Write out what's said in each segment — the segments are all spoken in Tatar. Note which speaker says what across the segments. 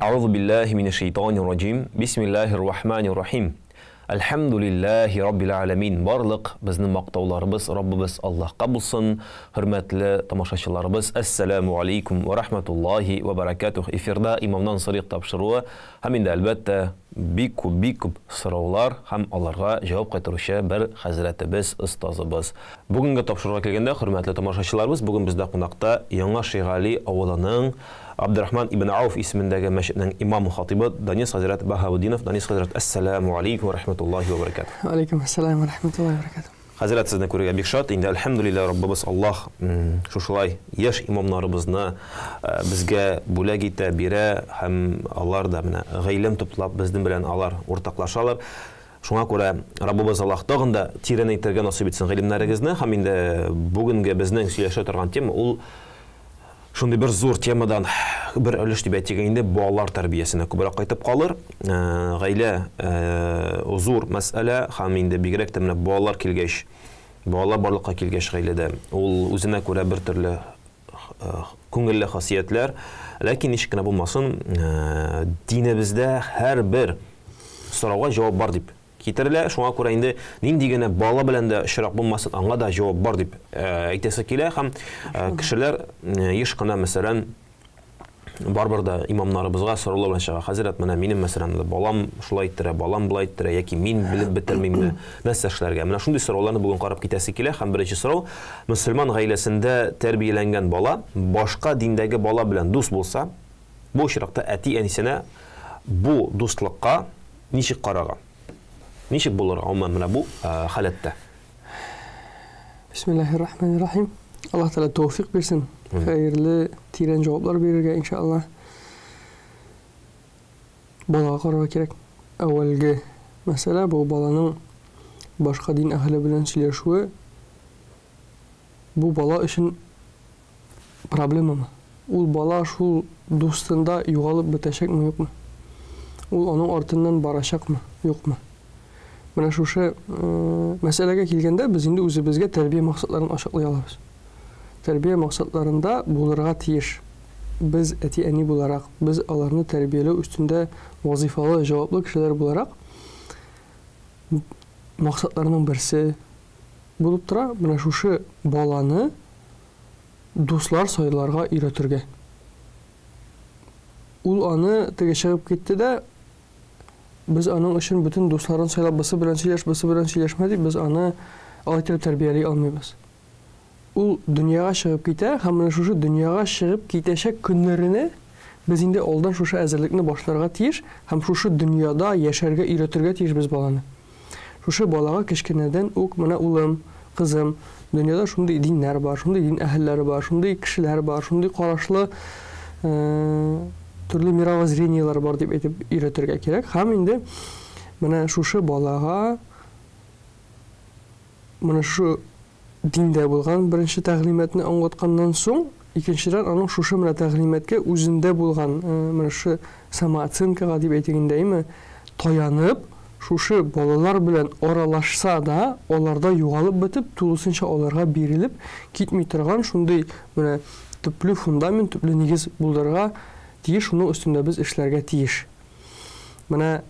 Speaker 1: أعوذ بالله من الشيطان الرجيم بسم الله الرحمن الرحيم الحمد لله رب العالمين барлык безнең мактауларыбыз Раббыбыз Аллаһка булсын. Хөрмәтле тамашачыларыбыз, ассаламу алейкум ва рахматуллахи ва баракатух. Эфирда имамнан сырык тапшыруы һәм инде әлбәттә бик күп сораулар һәм аларга җавап кайтаручы бер хәзрәтебез, остазыбыз. Бүгенге тапшыруга килгәндә, хөрмәтле тамашачыларыбыз, бүген бездә кунакта Яңа Шигали авылының Абдурахман ибн Ауф исемендәге мәчетнең имамы хатибы Данис хәзрәт Баһаудинов. Данис хәзрәт, ассаламу алейкум ва рахматуллахи ва баракатух.
Speaker 2: Алейкум ассалам ва рахматуллахи ва баракатух.
Speaker 1: Хәзрәт, сезне күрергә бик шат. Инде әлхәмдүлилләһ, Раббыбыз Аллаһ шушылай яшь имамнарыбызны безгә бүләк итә, бирә һәм алар да менә гыйлем туплап безнең белән алар уртаклашалар. Шуңа күрә Раббыбыз Аллаһ тагын да тирән әйтергә насыйп итсен гыйлемнәрегезне. Һәм инде бүгенге безнең сөйләшә торган тема ул шундый бер зур темадан бер өлеш дип әйтгәндә балалар тәрбиясенә күбрәк кайтып калыр. Гаилә зур мәсьәлә һәм инде бигрәк тә менә балалар килгәч, балалар барлыкка килгәч гаиләдә ул үзенә күрә бер төрле күңелле хасиятләр, ләкин ничек кенә булмасын, динебездә һәрбер сорауга җавап бар дип китерелә. Шуңа күрә инде нинди генә бала белән дә очрак булмасын, аңа да җавап бар дип әйтәсе килә һәм кешеләр еш кына мәсәлән барбыр да имамнарыбызга сораулар белән чыга. Хәзрәт, менә минем мәсәлән балам шулай иттерә, балам булай иттерә, яки мин белеп бетермим, нәрсә эшләргә. Менә шундый сорауларны бүген карап китәсе килә һәм беренче сорау: мөселман гаиләсендә тәрбияләнгән бала башка диндәге бала белән дус булса, бу очракта әти-әнисенә бу дуслыкка ничек караган? Ничек булыр гомумән менә бу халәттә?
Speaker 2: Бисмиллаһир-рахманир-рахим. Аллаһ Таала тәүфик бирсен. Хәерле, тирән җаваплар бирергә иншаллаһ. Балага карарга кирәк. Әүвәлге мәсьәлә бу баланың башка дин әһле белән сөйләшүе. Бу бала өчен проблемамы? Ул бала шул дустында югалып бетәчәкме, юкмы? Ул аның артыннан барачакмы, юкмы? Менә шушы мәсьәләгә килгәндә без инде үзебезгә тәрбия максатларын ачыклый алабыз. Тәрбия максатларында булырга тиеш. Без әти-әни буларак, без аларны тәрбияләү өстендә вазифалы, җаваплы кешеләр буларак максатларның берсе булып тора, менә шушы баланы дуслар сайларга өйрәтергә. Ул аны теге чыгып китте дә, biz аның өчен бүтән дусларын сайлап бысы белән сөйләшмә дип, без аны алай тәрбияли алмыйбыз. Ул дөньяга чыгып китә һәм менә шушы дөньяга чыгып китәчәк көннәренә без инде алдан шушы әзерлекне башларга тиеш һәм шушы дөньяда яшәргә өйрәтергә тиеш без баланы. Шушы балага кечкенәдән үк менә улым, кызым, дөньяда шундый диннәр бар, шундый дин әһелләре бар, шундый кешеләр бар, шундый карашлы төрле мировоззрениелар бар дип әйтеп өйрәтергә кирәк. Һәм инде менә шушы балага менә шу диндә булган беренче тәгълиматны аңлатканнан соң, икенчедән аның шушы менә тәгълиматкә үзендә булган менә шу самооценкага дип әйтгәндәйме, таянып, шушы балалар белән аралашса да, аларда югалып бетеп, тулысынча аларга бирелеп китми торган шундый менә төпле фундамент, төпле нигез булдырга тиеш, шуның өстендә без эшләргә тиеш. Менә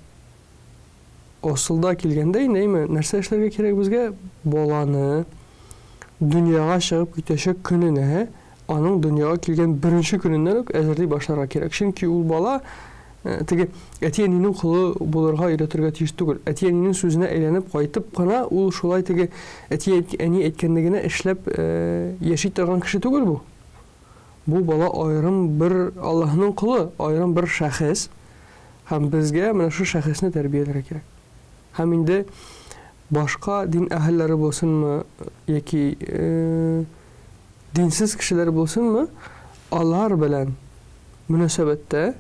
Speaker 2: асылда килгәндә инде нәрсә эшләргә кирәк безгә? Баланы дөньяга чыгып китәчәк көненә, аның дөньяга килгән беренче көненнән үк әзерли башларга кирәк. Чөнки ул бала теге әти-әнинең кулы булырга өйрәтергә тиеш түгел. Әти-әнинең сүзенә әйләнеп кайтып кына ул шулай теге әти-әни әйткәнлегенә эшләп яши торган кеше түгел бу. Бу бала айрым бер Аллаһның кулы, айрым бер шәхес, һәм безгә менә шу шәхесне тәрбияләргә кирәк. Һәм инде башка дин әһелләре булсынмы, яки динсез кешеләр булсынмы, алар белән мөнәсәбәттә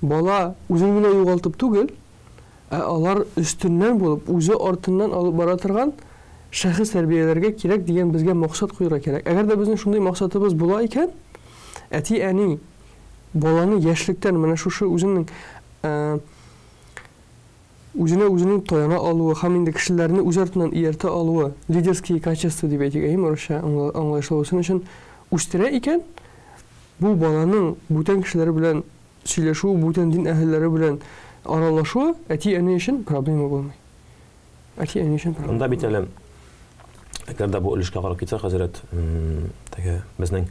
Speaker 2: бала үзен генә югалтып түгел, алар өстеннән булып, үзе артыннан алып бара торган шәхес тәрбияләргә кирәк дигән безгә максат куярга кирәк. Әгәр дә безнең шундый максатыбыз була икән, әти-әни баланы яшьлектән менә шушы үзенең таяна алуы һәм инде кешеләрне үз артыннан ияртә алуы, лидерские качества дип әйтгән русча аңлашлы өчен үстерә икән, бу баланың бүтән кешеләр белән сөйләшү, бүтән дин әһелләре белән аралашу әти-әни өчен проблема булмый. Әти-әни өчен проблема.
Speaker 1: Анда бит әле әгәр дә бу өлешкә карап китсәк, хәзрәт, теге безнең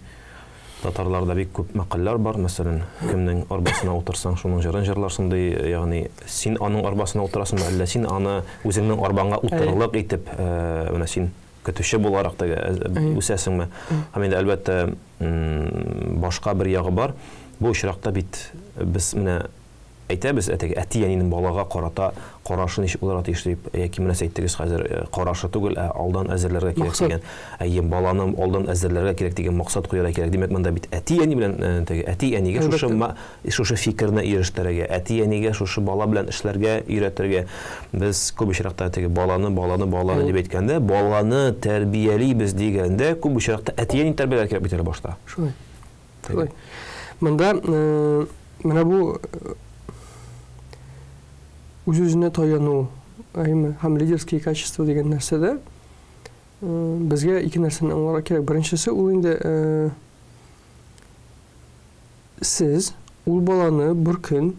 Speaker 1: татарларда бик күп мәкалләр бар. Мәсәлән, кемнең арбасына утырсаң, шуның җырын җырларсың ди, ягъни син аның арбасына утырасыңмы, әллә син аны үзеңнең арбаңа утырырлык итеп, менә син көтүче буларак теге үсәсеңме? Һәм инде әлбәттә башка бер ягы бар. Бу очракта бит без менә әйтәбез, әти-әнинең балага карата карашы ничек булырга тиеш дип, яки менә әйттегез хәзер, карашы түгел, алдан әзерләргә кирәк дигән, баланы алдан әзерләргә кирәк дигән максат куярга кирәк. Димәк, монда бит әти-әни белән теге әти-әнигә шушы фикерне ирештерергә, әти-әнигә шушы бала белән эшләргә өйрәтергә. Без күп очракта теге баланы дип әйткәндә, баланы тәрбиялибез дигәндә, күп очракта әти-әни тәрбияләргә кирәк бит әле башта.
Speaker 2: Шулай. Монда менә бу үз-үзенә таяну, һәм лидерские качества дигән нәрсәдә безгә ике нәрсәне аңларга кирәк. Беренчесе, ул инде сез ул баланы бер көн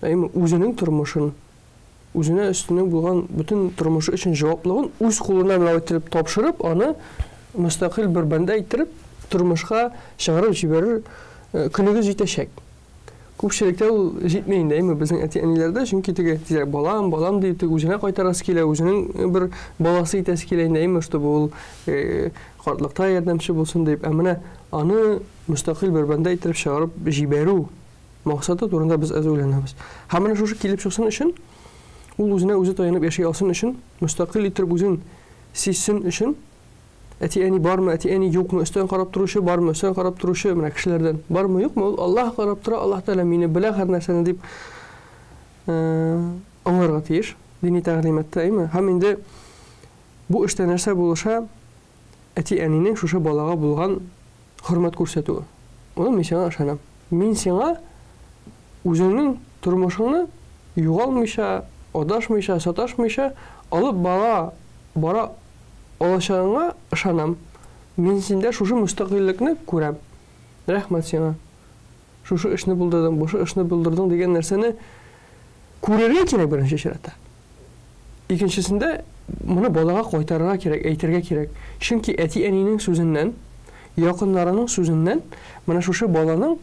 Speaker 2: үзенең тормышын, үзенә өстенлек булган бөтен тормышы өчен җаваплыгын үз кулына итеп тапшырып, аны мустақил бер бәндә итеп тормышка чыгарып җибәрер көнегез җитәчәк. Күпчелектә ул җитмәй инде, безнең әти-әниләрдә, чөнки теге балам дип үзенә кайтарасы килә, үзенең бер баласы итәсе килә инде, чтобы ул картлыкта ярдәмче булсын дип, менә аны мустақил бер бәндә итеп чыгарып җибәрү максаты турында без әз уйланабыз. Һәм менә шушы килеп чыксын өчен, ул үзенә үзе таянып яши алсын өчен, мустақил итеп үзен сизсен өчен, әти-әни бармы, әти-әни юкмы, өстән карап торучы бармы, өстән карап торучы менә кешеләрдән бармы, юкмы, ул Аллаһ карап тора, Аллаһ Тәгалә мине белә һәр нәрсәне дип аңларга тиеш, дини тәгълиматта, һәм инде бу эштә нәрсә булыша, әти-әнинең шушы балага булган хөрмәт күрсәтүе. Аны мин сиңа ышанам. Мин сиңа үзеңнең тормышыңны югалмыйча, адашмыйча, саташмыйча алып бара алачагыңа ышанам. Мин синдә шушы мустақиллекне күрәм. Рәхмәт сиңа. Шушы эшне булдырдың, бушы эшне булдырдың дигән нәрсәне күрергә кирәк беренче чиратта. Икенчесендә моны балага кайтарырга кирәк, әйтергә кирәк. Чөнки әти-әнинең сүзеннән, якыннарының сүзеннән менә шушы баланың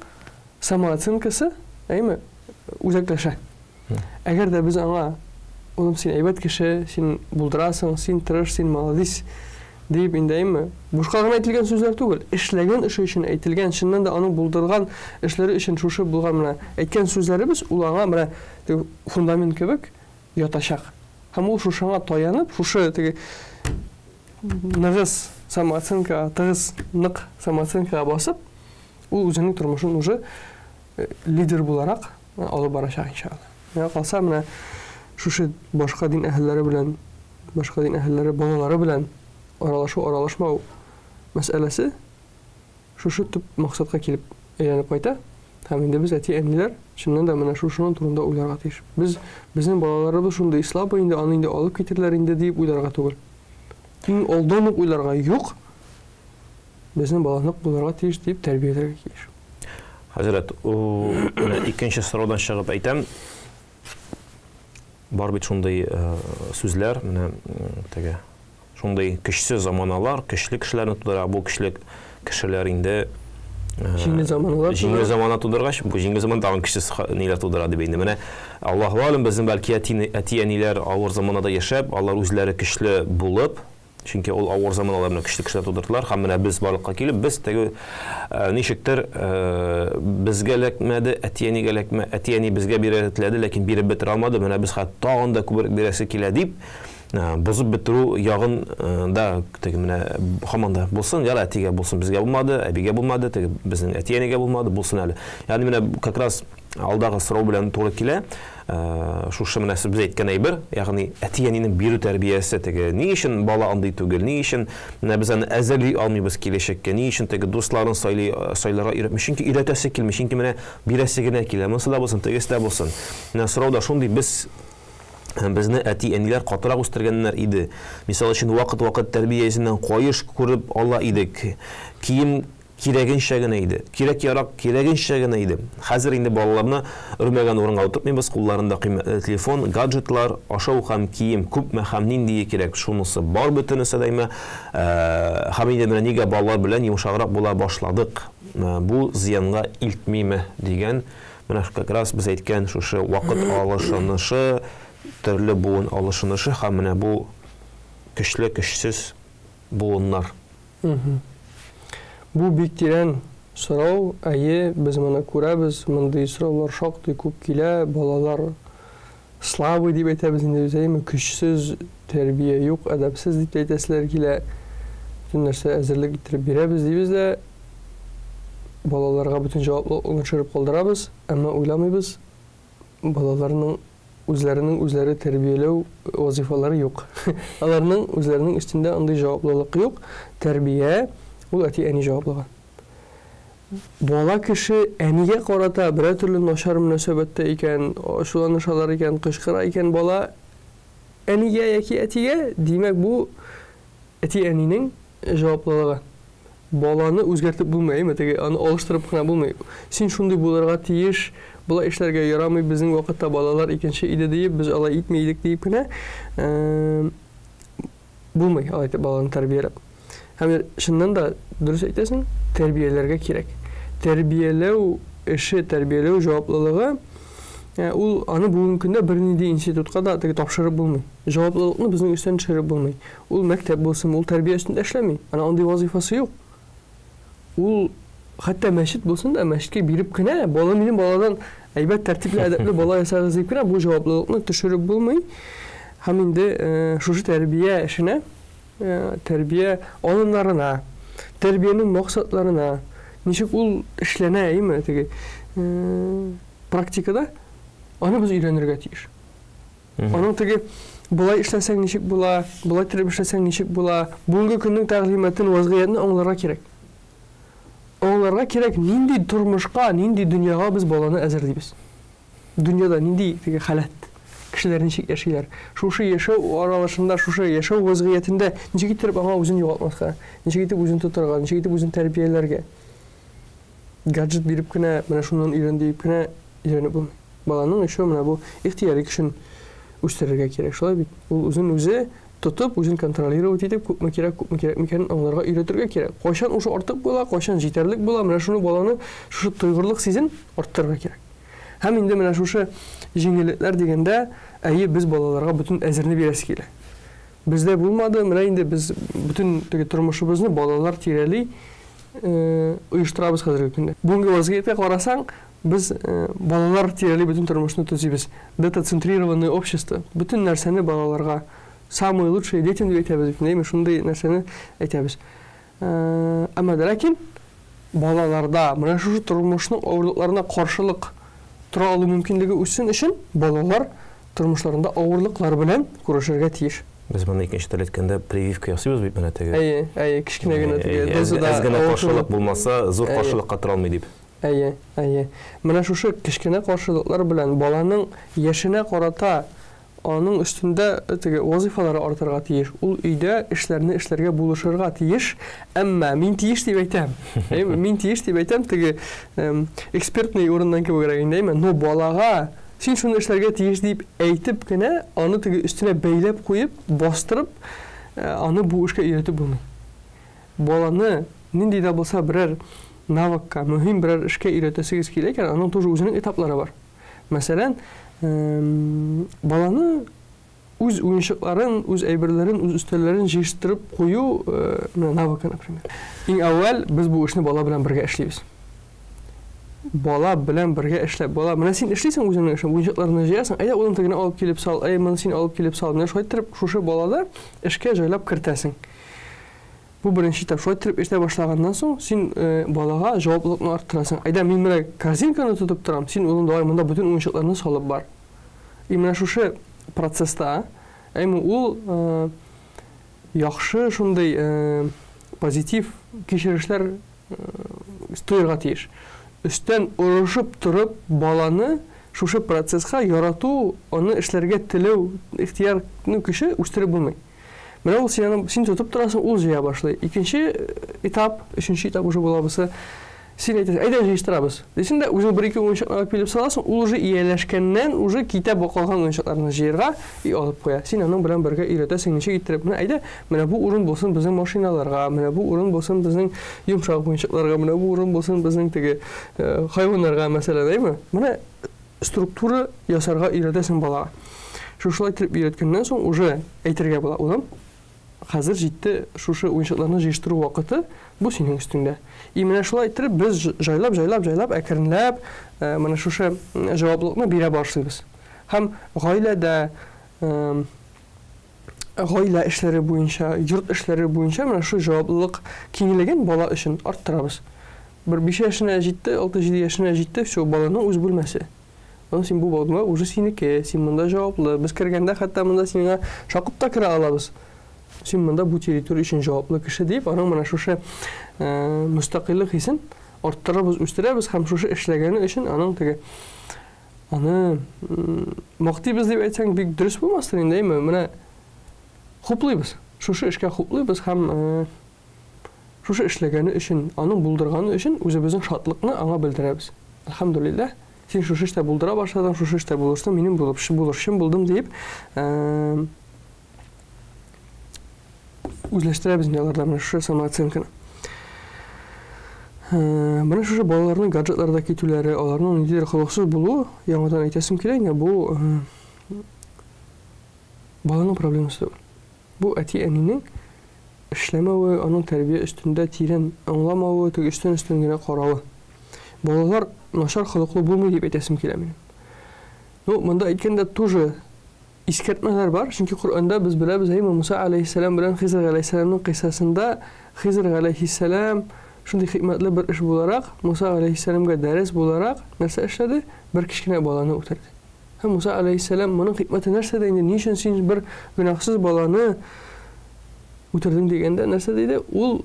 Speaker 2: самооценкасы, үзәкләшә. Әгәр дә без аңа "Улым, син әйбәт кеше, син булдырасың, син тырыш, син молодец" дип инде, бушка гына әйтелгән сүзләр түгел, эшләгән эше өчен әйтелгән, чыннан да аның булдырган эшләре өчен шушы булган менә әйткән сүзләребез ул аңа менә фундамент кебек ятачак. Һәм ул шушыңа таянып, шушы теге ныгыз самооценка, нык самооценкага басып, ул үзенең тормышын уже лидер буларак алып барачак иншалла. Менә калса менә шушы башка дин әһелләре белән, башка дин әһелләре балалары белән аралашмау мәсьәләсе шушы төп максатка килеп әйләнеп кайта. Һәм инде без әти-әниләр чыннан да менә шушының турында уйларга тиеш. Безнең балаларыбыз шундый слабы инде, аны инде алып китерләр инде дип уйларга түгел. Иң алдан ук уйларга юк. Безнең баланы буларга тиеш дип тәрбияләргә кирәк.
Speaker 1: Хәзрәт, менә икенче сораудан чыгып әйтәм. Бар бит шундый сүзләр, менә теге шундый көчсез заманалар, көчле кешеләрне тудыра, бу көчле кешеләр инде
Speaker 2: җиңел
Speaker 1: замана тудыргач, бу җиңел заман тагын көчсез ниләр тудыра дип инде. Менә Аллаһу алим, безнең бәлки әти-әниләр авыр заманада яшәп, алар үзләре көчле булып, чөнки ул авыр заманаларны көчле кешеләр тудырдылар, һәм менә без барлыкка килеп, без теге ничектер безгә ләкмәде, әти-әнигә ләкмә, әти-әни безгә бирәтләде, ләкин биреп бетерә алмады. Менә без тагын да күбрәк бирәсе килә дип, бозып бетерү ягын да теге менә һаманда булсын, яла әтигә булсын, безгә булмады, әбигә булмады, теге безнең әти-әнигә булмады, булсын әле. Ягъни менә как раз алдагы сорау белән туры килә. Шушы менә без әйткән әйбер, ягъни әти-әнинең бирү тәрбиясе теге ни өчен бала андый түгел, ни өчен менә без аны әзерли алмыйбыз киләчәккә, ни өчен теге дусларын сайларга өйрәтмиш, чөнки өйрәтәсе килмиш, чөнки менә бирәсе генә килә, монсы да булсын, тегесе дә булсын. Менә сорау да шундый, безне әти-әниләр катырак үстергәннәр иде. Мисал өчен вакыт тәрбиясеннән кайыш күреп ала идек. Кием кирәгенчә генә иде. Кирәк-ярак кирәгенчә генә иде. Хәзер инде балаларны өрмәгән урынга утыртмыйбыз, кулларында кыйммәтле телефон, гаджетлар, ашау һәм кием, күпме һәм нинди кирәк, шунысы бар бөтенесе дәйме. Һәм инде менә нигә балалар белән йомшаграк була башладык, бу зыянга илтмиме дигән, менә как раз без әйткән шушы вакыт алышынышы, төрле буын алышынышы һәм менә бу көчле көчсез буыннар.
Speaker 2: Бу бик тирән сорау, без моны күрәбез, мондый сораулар шактый күп килә, балалар слабый дип әйтәбез инде үзәйме, көчсез, тәрбия юк, әдәпсез дип әйтәселәр килә. Бүтән нәрсә әзерлек иттереп бирәбез дибез дә, балаларга бүтән җаваплылыкны төшереп калдырабыз, әмма уйламыйбыз, балаларның үзләре тәрбияләү вазифалары юк. Аларның үзләренең өстендә андый җаваплылык юк. Тәрбия ул әти-әни җаваплыгы. Бала кеше әнигә карата бер төрле начар мөнәсәбәттә икән, ачуланышалар икән, кычкыра икән бала әнигә яки әтигә, димәк бу әти-әнинең җаваплылыгы. Баланы үзгәртеп булмый, теге аны алыштырып кына булмый. Син шундый булырга тиеш, була эшләргә ярамый, безнең вакытта балалар икенче иде дип, без алай итмәйдек дип кенә булмый, алай баланы тәрбияләп. Һәм шуннан да дөрес әйтәсең, тәрбияләргә кирәк. Тәрбияләү эше, тәрбияләү җаваплылыгы, ул аны бүгенге көндә бернинди институтка да тапшырып булмый. Җаваплылыкны безнең өстән төшереп булмый. Ул мәктәп булсын, ул тәрбия өстендә эшләми. Аны андый вазифасы юк. Ул хәтта мәчет булсын да, мәчеткә биреп кенә, бала минем баладан әйбәт тәртипле, әдәпле бала ясагыз дип кенә бу җаваплылыкны төшереп булмый. Һәм инде шушы тәрбия эшенә, тәрбия алымнарына, тәрбиянең максатларына, ничек ул эшләнә, теге практикада аны без өйрәнергә тиеш. Аның теге булай эшләсәң ничек була, булай тәрбия эшләсәң ничек була, бүгенге көннең тәгълиматын, вазгыятны аңларга кирәк. Аңларга кирәк, нинди тормышка, нинди дөньяга без баланы әзерлибез. Дөньяда нинди теге халат, кешеләр ничек яшиләр. Шушы яшәү аралашында, шушы яшәү вазгыятендә ничек итеп аңа үзен югалтмаска, ничек итеп үзен тотарга, ничек итеп үзен тәрбияләргә. Гаджет биреп кенә, менә шуннан өйрән дип кенә өйрәнеп булмый. Баланың эше менә бу ихтияри кешен үстерергә кирәк, шулай бит. Ул үзен үзе тотып, үзен контролировать итеп, күпме кирәк микәнен аңларга өйрәтергә кирәк. Кайчан ушы артык була, кайчан җитәрлек була, менә шуны баланы шушы тойгырлык сизен арттырырга кирәк. Һәм инде менә шушы җиңеллекләр дигәндә, без балаларга бүтән әзерне бирәс килә. Бездә булмады, менә инде без бүтән теге тормышыбызны балалар тирәли оештырабыз хәзерге көндә. Бүгенге вазгыятка карасаң, biz балалар тирәли бүтән тормышны төзибез. Детацентрированное общество. Бүтән нәрсәне балаларга самые лучшие детям дип әйтәбез, нәме шундый нәрсәне әйтәбез. Әмма ләкин балаларда менә шушы тормышның авырлыкларына каршылык тора алу мөмкинлеге үсен өчен балалар тормышларында авырлыклар белән күрешергә тиеш.
Speaker 1: Без моны икенче тел әйткәндә прививка ясыйбыз бит менә теге.
Speaker 2: Кичкенә генә теге
Speaker 1: дозада каршылык булмаса, зур каршылыкка тора алмый дип.
Speaker 2: Менә шушы кичкенә каршылыклар белән баланың яшенә карата аның өстендә теге вазифалары артырга тиеш. Ул өйдә эшләрне эшләргә булышырга тиеш. Әмма мин тиеш дип әйтәм. Мин тиеш дип әйтәм, теге экспертный урыннан кебегрәк инде, но балага син шуны эшләргә тиеш дип әйтеп кенә, аны теге өстенә бәйләп куеп, бастырып, аны бу эшкә өйрәтеп булмый. Баланы нинди дә булса берәр навыкка, мөһим берәр эшкә өйрәтәсегез килә икән, аның тоже үзенең этаплары бар. Мәсәлән, баланы үз уенчыкларын, үз әйберләрен, үз өстәлләрен җыштырып кую навыкы, например. Иң әүвәл без бу эшне бала белән бергә эшлибез. Бала белән бергә эшләп, бала, менә син эшлисең үзеңнең эшен, уенчыкларны җыясың, улын тегене алып килеп сал, моны син алып килеп сал. Менә шулай итеп шушы балада эшкә җайлап кертәсең. Бу беренче этап. Шулай итеп эшләп башлаганнан соң, син балага җаваплылыкны арттырасың. Мин менә корзинканы тотып торам, син улым давай монда бүтән уенчыкларны салып бар. Менә шушы процесста, ул яхшы шундый позитив кичерешләр тоерга тиеш. Өстән урышып торып баланы шушы процесска ярату, аны эшләргә теләү, ихтиярны көче үстереп булмый. Менә ул син тотып торасың, ул җыя башлый. Икенче этап, өченче этап уже була булса, син әйтәсең, әйдә җыештырабыз. Дисең дә үзең бер-ике уенчыкларга килеп саласың, ул уже ияләшкәннән уже китә калган уенчыкларны җыярга и алып куя. Син аның белән бергә өйрәтәсең, ничек иттереп, менә әйдә, менә бу урын булсын безнең машиналарга, менә бу урын булсын безнең йомшак уенчыкларга, менә бу урын булсын безнең теге хайваннарга, мәсәлән, әйме? Менә структура ясарга өйрәтәсең балага. Шушылай итеп өйрәткәннән соң уже әйтергә була, улым, хәзер җитте шушы уенчыкларны җыештыру вакыты, бу синең өстеңдә. И менә шулай итеп без җайлап, әкренләп, менә шушы җаваплылыкны бирә башлыйбыз. Һәм гаиләдә, гаилә эшләре буенча, йорт эшләре буенча менә шу җаваплылык киңлеген бала өчен арттырабыз. Бер 5 яшенә җитте, 6-7 яшенә җитте, шул баланың үз бүлмәсе. Аны син бу балага уже синеке, син монда җаваплы. Без кергәндә хәтта монда сиңа шакып та кера алабыз. Син монда бу территория өчен җаваплы кеше дип, аның менә шушы мустакыйлык хисен арттырабыз, үстерәбез һәм шушы эшләгәне өчен аның теге аны мактыйбыз дип әйтсәң бик дөрес булмастыр инде, әйме? Менә хуплыйбыз. Шушы эшкә хуплыйбыз һәм шушы эшләгәне өчен, аның булдырганы өчен үзебезнең шатлыкны аңа белдерәбез. Алхамдулиллах, син шушы эштә булдыра башладың, шушы эштә булырсың, минем булырчым булдым дип, үзләштерәбез аларда менә шушы самооценканы. Менә шушы балаларның гаджетларда китүләре, аларның ниндидер холыксыз булуы, яңадан әйтәсем килә, бу баланың проблемасы түгел. Бу әти-әнинең эшләмәве, аның тәрбия өстендә тирән аңламавы, теге өстен генә каравы. Балалар начар холыклы булмый дип әйтәсем килә минем. Монда әйткәндә тоже искәртмәләр бар, чөнки Коръәндә без беләбез, Муса алейһиссалам белән Хизр алейһиссаламның кыйссасында Хизр алейһиссалам шундый хикмәтле бер эш буларак, Муса алейһиссаламга дәрес буларак нәрсә эшләде? Бер кичкенә баланы үтерде. Һәм Муса алейһиссалам моның хикмәте нәрсәдә инде? Ни өчен син бер гөнаһсыз баланы үтердең дигәндә нәрсә диде? Ул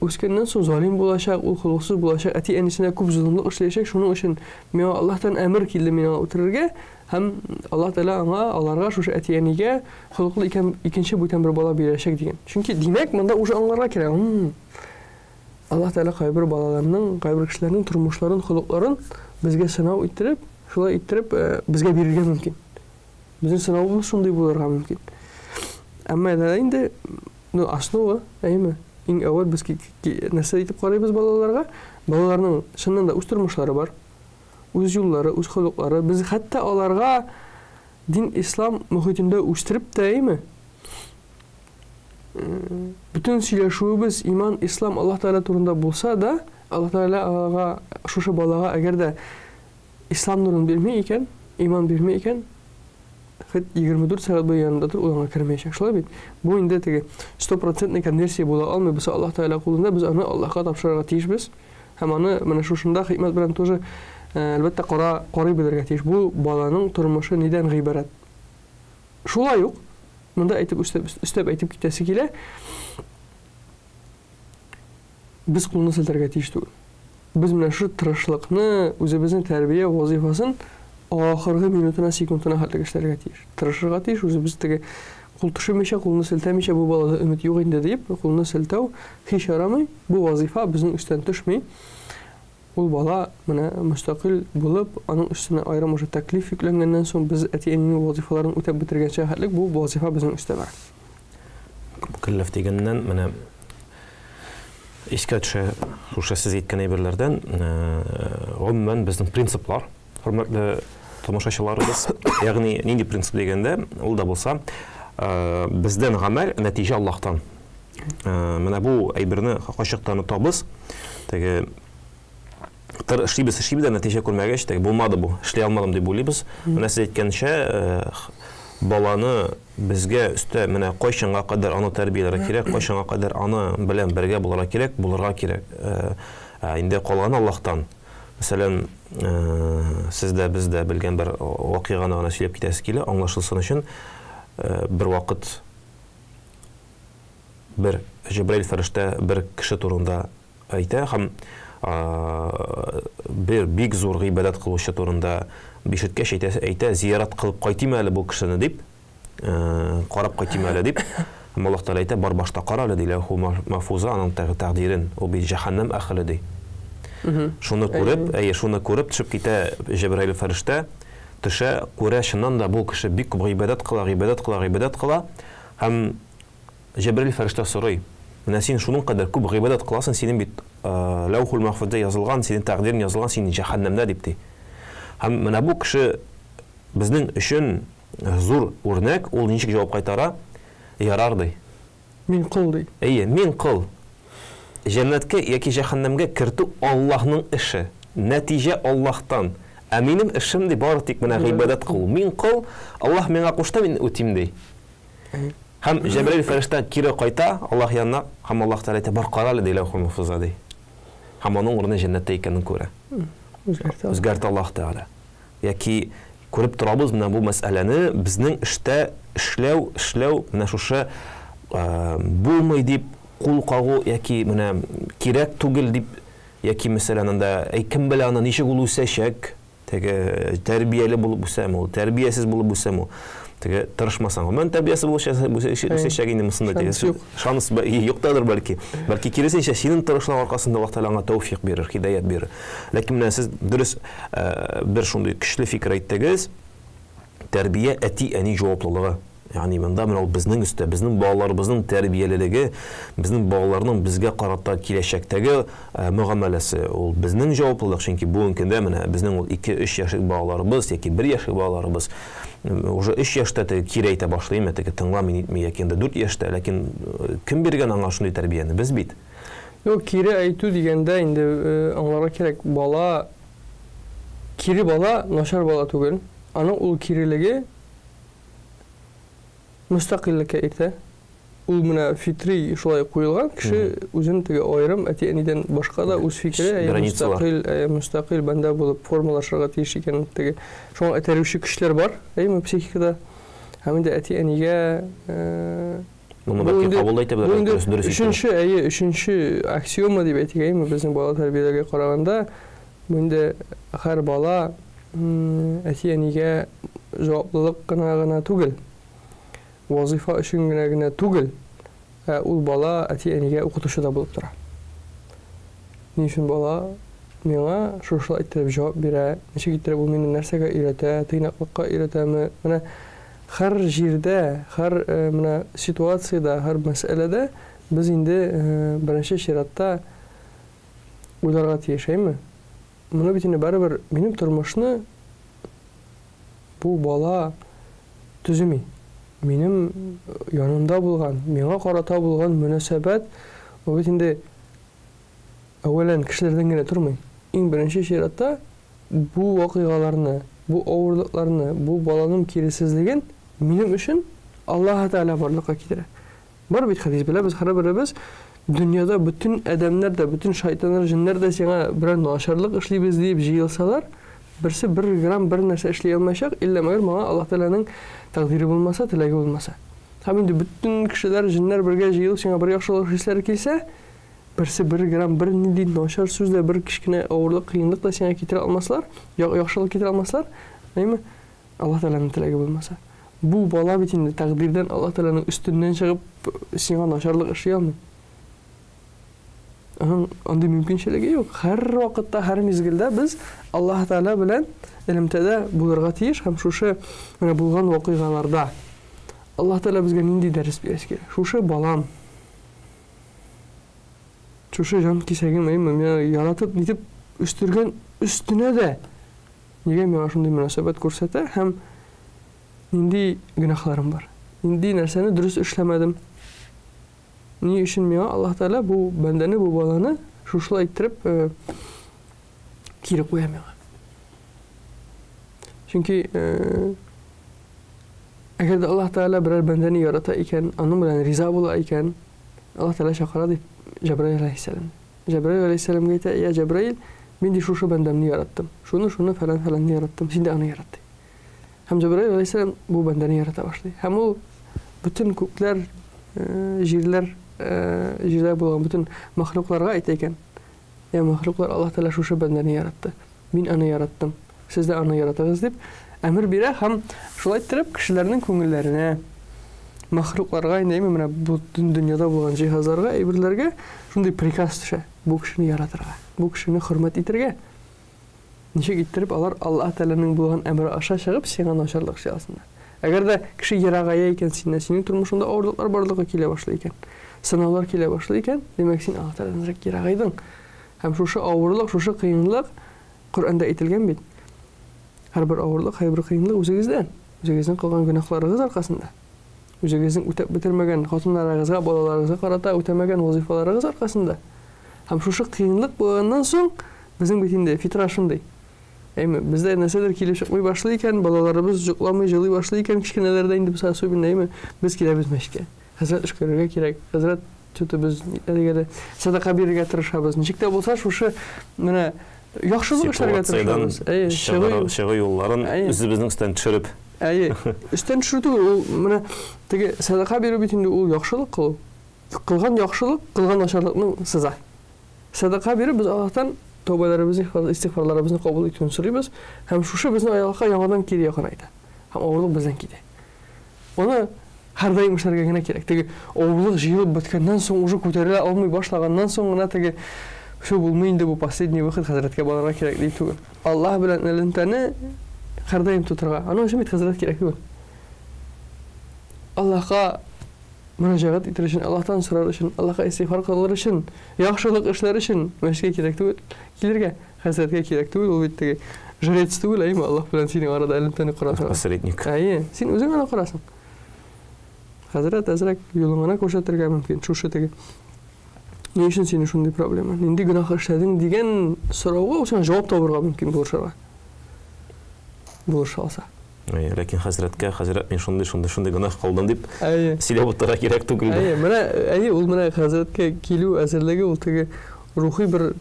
Speaker 2: үскәннән соң залим булачак, ул холыксыз булачак, әти-әнисенә күп зулымлык эшләячәк, шуның өчен миңа Аллаһтан әмер килде миңа үтерергә. Һәм Аллаһ Тәала аларга шушы әти-әнигә холыклы икенче бүтән бер бала бирәчәк дигән. Чөнки димәк, монда уже аңларга кирәк. Аллаһ Тәала кайбер балаларның, кайбер кешеләрнең тормышларын, холыкларын безгә сынау иттереп, шулай иттереп безгә бирергә мөмкин. Безнең сынавыбыз шундый булырга мөмкин. Әмма инде основа, әйме, иң әүвәл без нәрсә итеп карыйбыз балаларга? Балаларның чыннан да үз тормышлары бар. Үз юллары, үз холыклары, biz хәтта аларга дин ислам мөхитендә үстереп тә, әйме? Бүтән сөйләшүебез иман, ислам, Аллаһ Тәала турында булса да, Аллаһ Тәала шушы балага әгәр дә ислам нурын бирмәй икән, иман бирмәй икән, 24 сәгать буе янында тор, ул аңа кермәячәк. Шулай бит? Бу инде теге 100% конверсия була алмый, без Аллаһ Тәала кулында, без аны Аллаһка тапшырырга тиешбез. Һәм аны менә шушында хикмәт белән тоже әлбәттә карый белергә тиеш. Бу баланың тормышы нидән гыйбарәт? Шулай ук, монда әйтеп өстәп әйтеп китәсе килә. Без кулны селтәргә тиеш түгел. Без менә шу тырышлыкны, үзебезнең тәрбия вазифасын ахыргы минутына, секундына хәтле эшләргә тиеш. Тырышырга тиеш, үзебез теге кул төшермичә, кулны селтәмичә бу балада өмет юк инде дип, кулны селтәү һич ярамый. Бу вазифа безнең өстән төшми. Ул бала менә мустакил булып, аның өстенә аерым уже тәклиф йөкләнгәннән соң без әти-әнинең вазифаларын үтәп бетергәнчә хәтлек бу вазифа безнең өстә бар.
Speaker 1: Мукаллаф дигәннән менә искә төшә шушы сез әйткән әйберләрдән гомумән безнең принциплар, хөрмәтле тамашачыларыбыз, ягъни нинди принцип дигәндә, ул да булса, бездән гамәл, нәтиҗә Аллаһтан. Менә бу әйберне ачыктан табыз. Теге эшлибез дә нәтиҗә күрмәгәч, теге булмады бу, эшли алмадым дип уйлыйбыз. Менә сез әйткәнчә, баланы безгә өстә менә кайчанга кадәр аны тәрбияләргә кирәк, кайчанга кадәр аны белән бергә булырга кирәк. Инде калган Аллаһтан. Мәсәлән, сез дә без дә белгән бер вакыйганы гына сөйләп китәсе килә, аңлашылсын өчен бер вакыт бер Җибраил фәрештә бер кеше турында әйтә һәм бер бик зур гыйбадат кылучы турында бишеткәч әйтә, зиярат кылып кайтыйм әле бу кешене дип, карап кайтыйм әле дип. Һәм Аллаһ Тәгалә әйтә, бар башта кара әле ди, ләүхул мафуза аның тәкъдирен, ул бит җәһәннәм әһле ди. Шуны күреп төшеп китә Җәбраил фәрештә, төшә, күрә, чыннан да бу кеше бик күп гыйбадат кыла, һәм Җәбраил фәрештә сорый, менә син шуның кадәр күп гыйбадат кыласың, синең бит ләүхул мафузда язылган, синең тәкъдирен язылган, син җәһәннәмдә дип ди. Һәм менә бу кеше безнең өчен зур үрнәк, ул ничек җавап кайтара? Ярар ди.
Speaker 2: Мин кыл ди.
Speaker 1: Мин кыл. Җәннәткә яки җәһәннәмгә кертү Аллаһның эше. Нәтиҗә Аллаһтан. Ә минем эшем ди бары тик менә гыйбадат кыл. Мин кыл, Аллаһ миңа кушты, мин үтим ди. Һәм Җәбраил фәрештә кире кайта Аллаһ янына, һәм Аллаһ Тәгалә әйтә, бар кара әле ди ләүхул мафуза ди. Һәм аның урыны җәннәттә икәнен күрә. Үзгәртә Аллаһ Тәгалә. Яки күреп торабыз менә бу мәсьәләне, безнең эштә эшләү менә шушы булмый дип кул кагу яки менә кирәк түгел дип, яки мәсәлән анда кем белә аны ничек ул үсәчәк, теге тәрбияле булып үсәме ул, тәрбиясез булып үсәме ул, теге тырышмасаң, мен тәрбиясез үсәчәк инде мусында теге шанс юктадыр бәлки киресенчә синең тырышлык аркасында Аллаһ Тәгалә аңа тәүфик бирер, хидаят бирер. Ләкин менә сез дөрес бер шундый көчле фикер әйттегез, тәрбия әти-әни җаваплылыгы. Ягъни монда менә ул безнең өстә, безнең балаларыбызның тәрбиялелеге, безнең балаларның безгә карата киләчәктәге мөгамәләсе, ул безнең җаваплылык, чөнки бүгенге көндә менә безнең ул 2-3 яшьлек балаларыбыз яки 1 яшьлек балаларыбыз уже 3 яшьтә кире әйтә башлый, теге тыңламый нитми, яки 4 яшьтә, ләкин кем биргән аңа шундый тәрбияне? Без бит.
Speaker 2: Юк, кире әйтү дигәндә инде аңларга кирәк, бала кире бала начар бала түгел. Аның ул кирелеге мустақилликкә иртә. Ул менә фитри шулай куелган, кеше үзен теге аерым әти-әнидән башка да үз фикере, мустақил бәндә булып формалашырга тиеш икән теге. Шуңа этәрүче кешеләр бар, психикада. Һәм инде әти-әнигә
Speaker 1: моны бәлки кабул итеп дөрес.
Speaker 2: Өченче аксиома дип әйтик, безнең бала тәрбияләргә караганда, инде һәр бала әти-әнигә җаваплылык гына түгел. Вазифа өчен генә түгел, ул бала әти-әнигә укытучы да булып тора. Ни өчен бала миңа шушылай итеп җавап бирә, ничек итеп ул мине нәрсәгә өйрәтә, тыйнаклыкка өйрәтәме? Менә һәр җирдә, һәр менә ситуациядә, һәр мәсьәләдә без инде беренче чиратта уйларга тиешме? Моны бит инде барыбер минем тормышны бу бала төземи. Минем янымда булган, миңа карата булган мөнәсәбәт, ул бит инде әвәлән кешеләрдән генә тормый. Иң беренче чиратта бу вакыйгаларны, бу авырлыкларны, бу баланың киресезлеген минем өчен Аллаһ Тәгалә барлыкка китерә. Бар бит хадис беләбез, һәрберебез дөньяда бүтән адәмнәр дә, бүтән шайтаннар, җиннәр дә сиңа бер начарлык эшлибез дип җыелсалар, берсе 1 грамм бер нәрсә эшли алмаячак, илля мәгәр моңа Аллаһ Тәгаләнең тәкъдире булмаса, теләге булмаса. Һәм инде бүтән кешеләр, җиннәр бергә җыелып сиңа бер яхшылык хисләре килсә, берсе 1 грамм бер нинди начар сүз дә, бер кичкенә авырлык, кыенлык да сиңа китерә алмаслар, яхшылык китерә алмаслар, әйме? Аллаһ Тәгаләнең теләге булмаса. Бу бала бит инде тәкъдирдән Аллаһ Тәгаләнең үстеннән чыгып сиңа начарлык эшли алмый. Андый мөмкинчелеге юк. Һәр вакытта, һәр мизгелдә без Аллаһ Тәгалә белән элемтәдә булырга тиеш, һәм шушы менә булган вакыйгаларда Аллаһ Тәгалә безгә нинди дәрес бирәсе кирәк? Шушы балам, шушы җан кисәгем, менә яратып нитеп үстергән өстенә дә нигә миңа шундый мөнәсәбәт күрсәтә, һәм нинди гөнаһларым бар? Нинди нәрсәне дөрес эшләмәдем? Ни өчен миңа Аллаһ Тәгалә бу бәндәне, бу баланы шушылай иттереп кире куя миңа? Чөнки әгәр дә Аллаһ Тәгалә берәр бәндәне ярата икән, аның белән риза була икән, Аллаһ Тәгалә чакыра дип Җәбраил алейһиссалам. Җәбраил алейһиссаламга әйтә: "Я Җәбраил, мин ди шушы бәндәмне яраттым. Шуны фәлән яраттым, син дә аны яратты." Һәм Җәбраил алейһиссалам бу бәндәне ярата башлый. Һәм ул бүтән күкләр, җирдә булган бүтән мәхлукларга әйтә икән: "Я мәхлуклар, Аллаһ Тәгалә шушы бәндәне яратты. Мин аны яраттым. Сез дә аны яратыгыз" дип әмер бирә, һәм шулай итеп кешеләрнең күңелләренә, махлукларга инде менә бүтән дөньяда булган җиһазларга, әйберләргә шундый приказ төшә. Бу кешене яратырга, бу кешене хөрмәт итәргә. Ничек иттереп алар Аллаһ Тәгаләнең булган әмре аша чыгып сиңа начарлык чыгасыннар. Әгәр дә кеше ерагая икән синең тормышында авырлыклар барлыгы килә башлый икән, сынаулар килә башлый икән, демәк син Аллаһ Тәгаләнән ерагайдың. Һәм шушы авырлык, шушы кыенлык Коръәндә әйтелгән бит. Һәрбер авырлык, һәрбер кыенлык үзегездән, үзегезнең кылган гөнаһларыгыз аркасында. Үзегезнең үтәп бетермәгән хатыннарыгызга, балаларыгызга карата үтәмәгән вазифаларыгыз аркасында. Һәм шушы кыенлык булганнан соң безнең бит инде фитра шундый. Бездә нәрсәдер килеп чыкмый башлый икән, балаларыбыз җыкламый, җылый башлый икән, кичкенәләрдә инде без особенно без киләбез мәчкә. Хәзрәт эшкәргә кирәк. Хәзрәт чөтә без дигәндә садака бирергә тырышабыз. Ничек тә булса шушы менә яхшылык эшләргә тырышабыз.
Speaker 1: Шыгы юлларын үзебезнең өстән төшереп.
Speaker 2: Өстән төшерү түгел, ул менә теге садака бирү бит инде ул яхшылык кылу. Кылган яхшылык, кылган начарлыкның сыза. Садака бирү без Аллаһтан тәүбәләребезне, истигъфарларыбызны кабул итүен сорыйбыз, һәм шушы безне Аллаһка яңадан кире якынайта. Һәм авырлык бездән китә. Аны һәр даим эшләргә генә кирәк. Теге авырлык җыелып беткәннән соң, уже күтәрелә алмый башлаганнан соң гына теге шу булмый инде бу последний выход хәзрәткә барырга кирәк дип түгел. Аллаһ белән элемтәне һәр даим тутырга. Аны өчен бит хәзрәт кирәк түгел. Аллаһка мөрәҗәгать итер өчен, Аллаһтан сорар өчен, Аллаһка истигъфар кылыр өчен, яхшылык эшләр өчен мәскә кирәк түгел. Килергә хәзрәткә кирәк түгел, ул бит теге жрец түгел, әйме Аллаһ белән синең арада элемтәне кырасың.
Speaker 1: Посредник.
Speaker 2: Син үзең генә кырасың. Хәзрәт әзрәк юлыңа күрсәтергә мөмкин. Шушы теге ни өчен синең шундый проблема? Нинди гөнаһ эшләдең дигән сорауга ул җавап табырга мөмкин булышырга. Булышалса.
Speaker 1: Ләкин хәзрәт мен шундый гөнаһ кылдым дип сөйләп утырырга кирәк түгел.
Speaker 2: Менә ул менә хәзрәткә килү әзерлеге ул теге рухи бер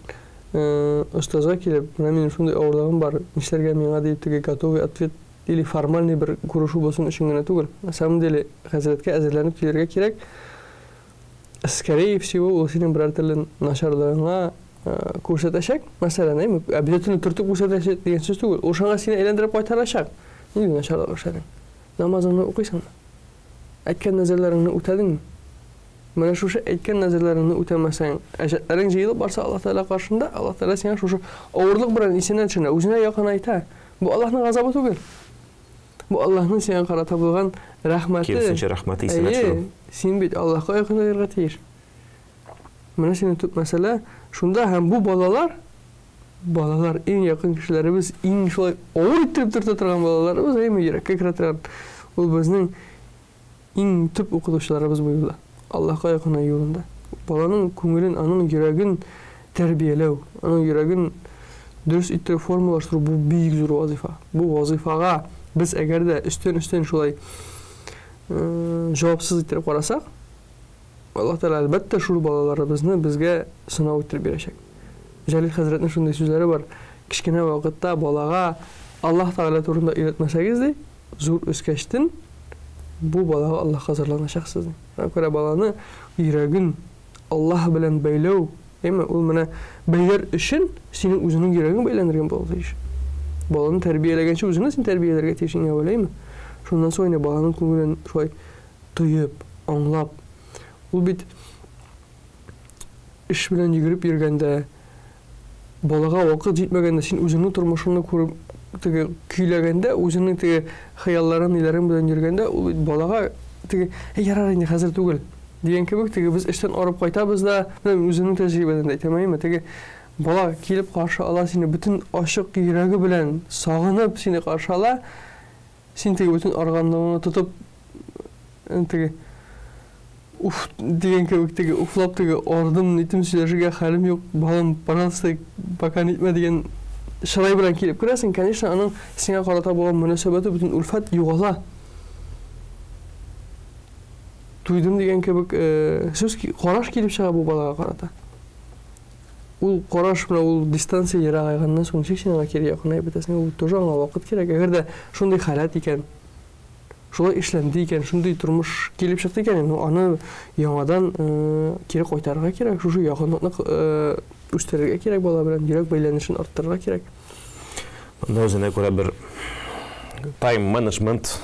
Speaker 2: остазга килеп, менә минем шундый авырлыгым бар, нишләргә миңа дип теге готовый ответ или формальный бер күрешү булсын өчен генә түгел. На самом деле хәзрәткә әзерләнеп килергә кирәк. Скорее всего, ул синең берәр төрле начарлыгыңа күрсәтәчәк. Мәсәлән, обязательно төртеп күрсәтәчәк дигән сүз түгел. Ул шуңа сине әйләндереп кайтарачак. Нигә начарлык эшләдең? Намазыңны укыйсыңмы? Әйткән нәзерләреңне үтәдеңме? Менә шушы әйткән нәзерләреңне үтәмәсәң, әҗәтләрең җыелып барса Аллаһ Тәгалә каршында, Аллаһ Тәгалә сиңа шушы авырлык белән исенә төшенә, үзенә якынайта. Бу Аллаһның газабы түгел. Бу Аллаһның сиңа карата булган рәхмәте.
Speaker 1: Кирсенчә рәхмәте исенә төшә.
Speaker 2: Син бит Аллаһка якынайырга тиеш. Менә синең төп мәсьәлә шунда, һәм бу балалар иң якын кешеләребез, иң шулай авыр итеп төртә торган балаларыбыз, әйме йөрәккә керә торган. Ул безнең иң төп укытучыларыбыз бу юлда. Аллаһка якынай юлында. Баланың күңелен, аның йөрәген тәрбияләү, аның йөрәген дөрес итеп формалаштыру бу бик зур вазифа. Бу вазифага без әгәр дә өстен шулай җавапсыз итеп карасак, Аллаһ Тәгалә әлбәттә шул балаларыбызны безгә сынау итеп бирәчәк. Җәлил хәзрәтнең шундый сүзләре бар. Кичкенә вакытта балага Аллаһ Тәгалә турында өйрәтмәсәгез ди, зур үскәчтен бу балага Аллаһка зарланачаксыз. Күрә баланы йөрәген Аллаһ белән бәйләү, ул менә бәйләр өчен синең үзеңнең йөрәгең бәйләнергән булды. Баланы тәрбияләгәнче үзеңне син тәрбияләргә тиешең әвәләйме? Шуннан соң баланың күңелен шулай тоеп, аңлап, ул бит эш белән йөгереп йөргәндә, балага вакыт җитмәгәндә, син үзеңнең тормышыңны күреп теге көйләгәндә, үзеңнең теге хыялларын, ниләрен белән йөргәндә, ул балага теге ярар инде хәзер түгел дигән кебек, теге без эштән арып кайтабыз да, үзеңнең тәҗрибәдән әйтәмәйме, теге бала килеп каршы ала сине бүтән ачык йөрәге белән, сагынып сине каршы ала, син теге бүтән арганлыгыңны тотып теге уф дигән кебек, теге уфлап теге ардым, нитем сөйләшергә хәлем юк, балам, пожалуйста, пока нитмә дигән шырай белән килеп керәсең, конечно, аның сиңа карата булган мөнәсәбәте бүтән үлфәт югала. Туйдым дигән кебек сүз караш килеп чыга бу балага карата. Ул караш белән ул дистанция ерагайганнан соң сиңа кире якынай бетәсең, ул тоже аңа вакыт кирәк. Әгәр дә шундый халат икән, шулай эшләнде икән, шундый тормыш килеп чыкты икән, аны яңадан кире кайтарырга кирәк, шушы якынлыкны үстерергә кирәк, бала белән йөрәк бәйләнешен арттырырга кирәк.
Speaker 1: Монда үзенә күрә бер тайм менеджмент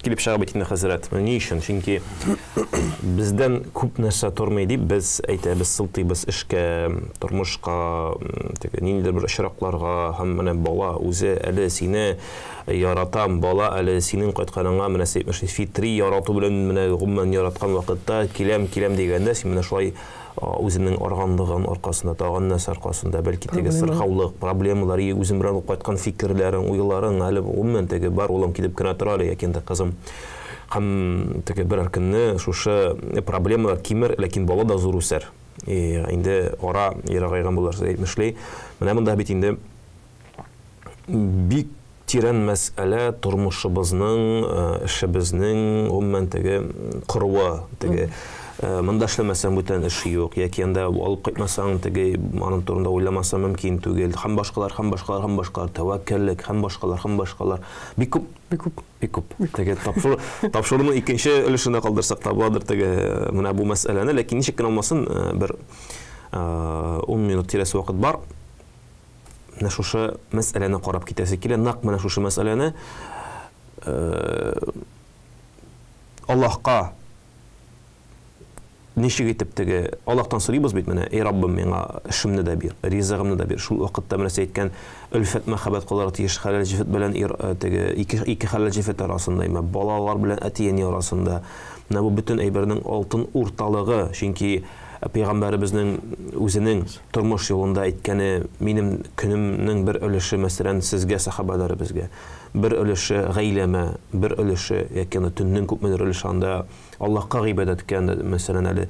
Speaker 1: килеп чыга бит инде хәзрәт. Ни өчен? Чөнки бездән күп нәрсә тормый дип без әйтәбез, сылтыйбыз эшкә, тормышка, ниндидер бер очракларга, һәм менә бала үзе әле сине яратам, бала әле синең кайтканыңа менә фитри ярату белән менә гомумән яраткан вакытта киләм дигәндә син менә шулай үзенең арганлыгын аркасында, тагын нәрсә аркасында, бәлки теге сырхаулык, проблемалар, үзем белән кайткан фикерләрең, уйларың әле гомумән теге бар, улым килеп кенә тора әле, яки инде кызым. Һәм теге берәр көнне шушы проблемалар кимер, ләкин бала да зур үсәр. Инде ара ерагайган булырсыз әйтмешли. Менә монда бит инде бик тирән мәсьәлә тормышыбызның, эшебезнең гомумән теге кыруы, теге монда эшләмәсәң бүтән эш юк, яки анда алып кайтмасаң теге аның турында уйламасаң мөмкин түгел. Һәм башкалар, тәвәккәллек, һәм башкалар. Бик күп. Теге тапшыруның икенче өлешенә калдырсак та буладыр теге менә бу мәсьәләне, ләкин ничек кенә булмасын, бер 10 минут тирәсе вакыт бар. Менә шушы мәсьәләне карап китәсе килә, нәкъ менә шушы мәсьәләне Аллаһка ничек итеп теге Аллаһтан сорыйбыз бит менә, эй Раббым, миңа эшемне дә бир, ризыгымны да бир. Шул вакытта менә әйткән өлфәт мәхәббәт кылырга тиеш, хәләл җифет белән теге ике хәләл җифет арасында, балалар белән әти-әни арасында. Менә бу бөтен әйбернең алтын урталыгы, чөнки Пәйгамбәребезнең үзенең тормыш юлында әйткәне, минем көнемнең бер өлеше, мәсәлән, сезгә сахабаларыбызга, бер өлеше гаиләмә, бер өлеше, яки төннең күпмедер өлеше анда Аллаһка гыйбадәткә, мәсәлән, әле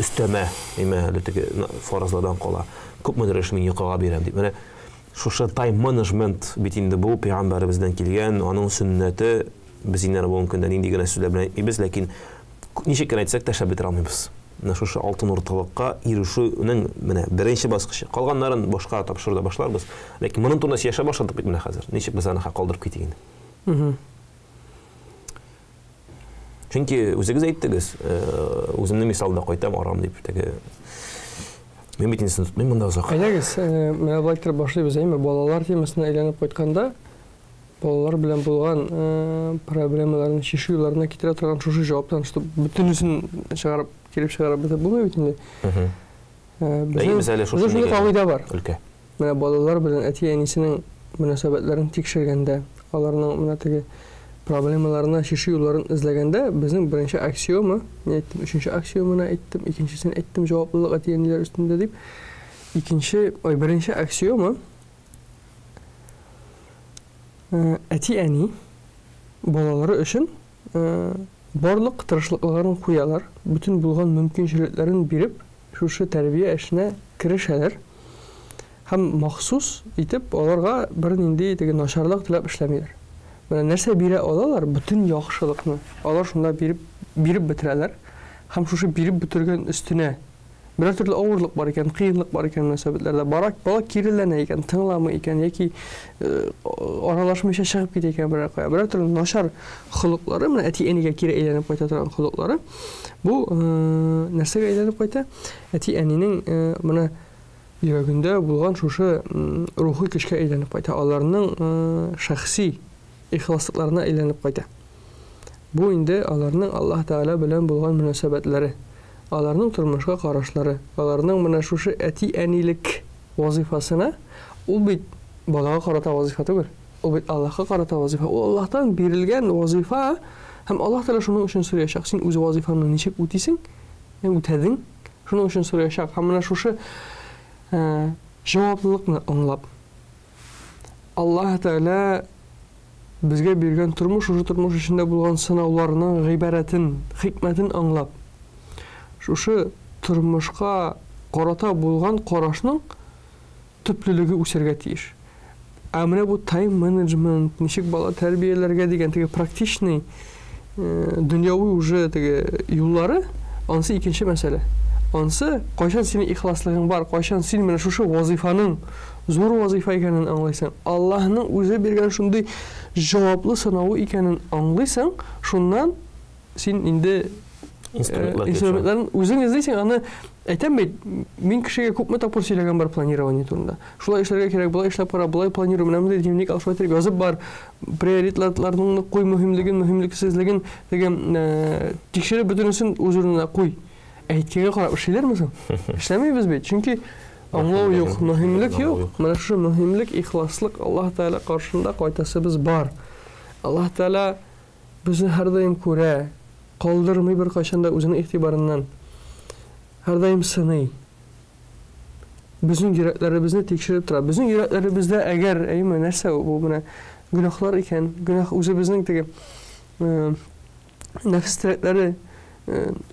Speaker 1: өстәмә, әле теге фаразлардан кала, күпмедер өлеше мин йокыга бирәм дип. Менә шушы тайм менеджмент бит инде бу Пәйгамбәребездән килгән, аның сөннәте, без инде бүгенге көндә нинди генә сүзләр белән әйтмибез, ләкин ничек кенә әйтсәк тә шәп бетә алмыйбыз. Менә шушы алтын урталыкка ирешүнең менә беренче баскычы. Калганнарын башка тапшырда башларбыз. Ләкин моның турында сөйләшә башладык бит менә хәзер. Ничек без аны калдырып китик инде? Чөнки үзегез әйттегез, үземне мисалда кайтам, арам дип теге. Мен бит инде тотмыйм монда узак.
Speaker 2: Әйдәгез, менә булай итеп башлыйбыз, балалар темасына әйләнеп кайтканда, балалар белән булган проблемаларны чишү юлларына китерә торган шушы җаваптан бөтенесен килеп чыгарып бетә булмый бит инде. Безнең шушы кагыйдә бар. Менә балалар белән әти-әнисенең мөнәсәбәтләрен тикшергәндә, аларның менә теге проблемаларына чишү юлларын эзләгәндә, безнең беренче аксиома, мин әйттем, өченче аксиоманы әйттем, икенчесен әйттем, җаваплылык әти-әниләр өстендә дип. Беренче аксиома әти-әни балалары өчен барлык тырышлыкларын куялар, бүтән булган мөмкинчелекләрен биреп, шушы тәрбия эшенә керешәләр. Һәм махсус итеп аларга бер нинди теге начарлык теләп эшләмиләр. Менә нәрсә бирә алалар, бүтән яхшылыкны алар шунда биреп бетерәләр. Һәм шушы биреп бетергән өстенә бер төрле авырлык бар икән, кыенлык бар икән мөнәсәбәтләрдә. Бала киреләнә икән, тыңламый икән, яки аралашмыйча чыгып китә икән бер кая. Бер төрле начар холыклары, менә әти-әнигә кире әйләнеп кайта торган холыклары. Бу нәрсәгә әйләнеп кайта? Әти-әнинең менә йөрәгендә булган шушы рухи көчкә әйләнеп кайта. Аларның шәхси ихласлыкларына әйләнеп кайта. Бу инде аларның Аллаһ Тәгалә белән булган мөнәсәбәтләре, аларның тормышка карашлары, аларның менә шушы әти-әнилек вазифасына, ул бит балага карата вазифа түгел. Ул бит Аллаһка карата вазифа. Ул Аллаһтан бирелгән вазифа, һәм Аллаһ Тәгалә шуның өчен сораячак. Син үз вазифаңны ничек үтисең? Үтәдең. Шуның өчен сораячак. Һәм менә шушы җаваплылыкны аңлап, Аллаһ Тәгалә безгә биргән тормыш, шушы тормыш эчендә булган сынауларның гыйбарәтен, хикмәтен аңлап, шушы тормышка карата булган карашның төплелеге үсәргә тиеш. Менә бу тайм менеджмент, ничек бала тәрбияләргә дигән теге практичный дөньяви уже теге юллары, анысы икенче мәсьәлә. Анысы кайчан синең ихласлыгың бар, кайчан син менә шушы вазифаның зур вазифа икәнен аңлайсың, Аллаһның үзе биргән шундый җаваплы сынавы икәнен аңлайсың, шуннан син инде инструментларын үзең эзлисең, аны әйтәм бит, мин кешегә күпме тапкыр сөйләгән бар планирование турында. Шулай эшләргә кирәк, булай эшләп кара, булай планирую, менә мондай дневник алып торып язып бар, приоритетларның куй мөһимлеген, мөһимлексезлеген дигән тикшереп бөтенесен үз урынына куй. Әйткәнгә карап эшләрләрме соң? Эшләмәйбез бит. Чөнки аңлау юк, мөһимлек юк. Менә шу мөһимлек, ихласлык Аллаһ Тәала каршында кайтасыбыз бар. Аллаһ Тәала безне һәр даим күрә, калдырмый бер кайчанда үзенең игътибарыннан. Һәр даим сыный. Безнең йөрәкләребезне тикшереп тора. Безнең йөрәкләребездә әгәр әйме нәрсә бу менә гөнаһлар икән, гөнаһ үзебезнең теге нәфс теләкләре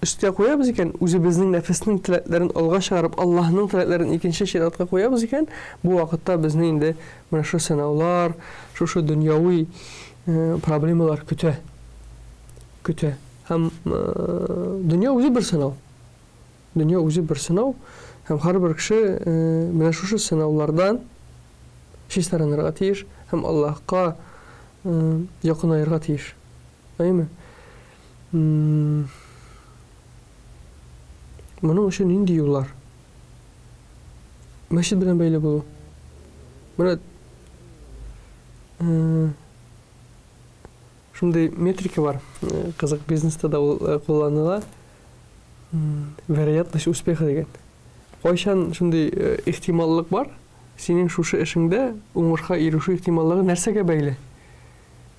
Speaker 2: üstə qoyabız ikən, özümüzün nəfəsinin tiləklərini alğa çıxarıb, Allah'ın tiləklərini ikinci şəriatqa qoyabız ikən, bu vaxtda bizə indi mənə şu sınavlar, şu dünyavi problemalar kütə. Həm dünya özü bir sınav. Dünya özü bir sınav. Həm hər bir kişi mənə şu sınavlardan şişlərinirға tiyir, həm Allahqa yaxınayırğa tiyir. Ayımı? Bunun için indi yollar. Mescid bilen böyle bu. Buna şimdi metrika var. Kızık bizneste de kullanılan. Veriyatlışı uspexi degen. Koyşan şimdi ihtimallık var. Senin şu işinde umurga erişu ihtimallığı nersege beyle.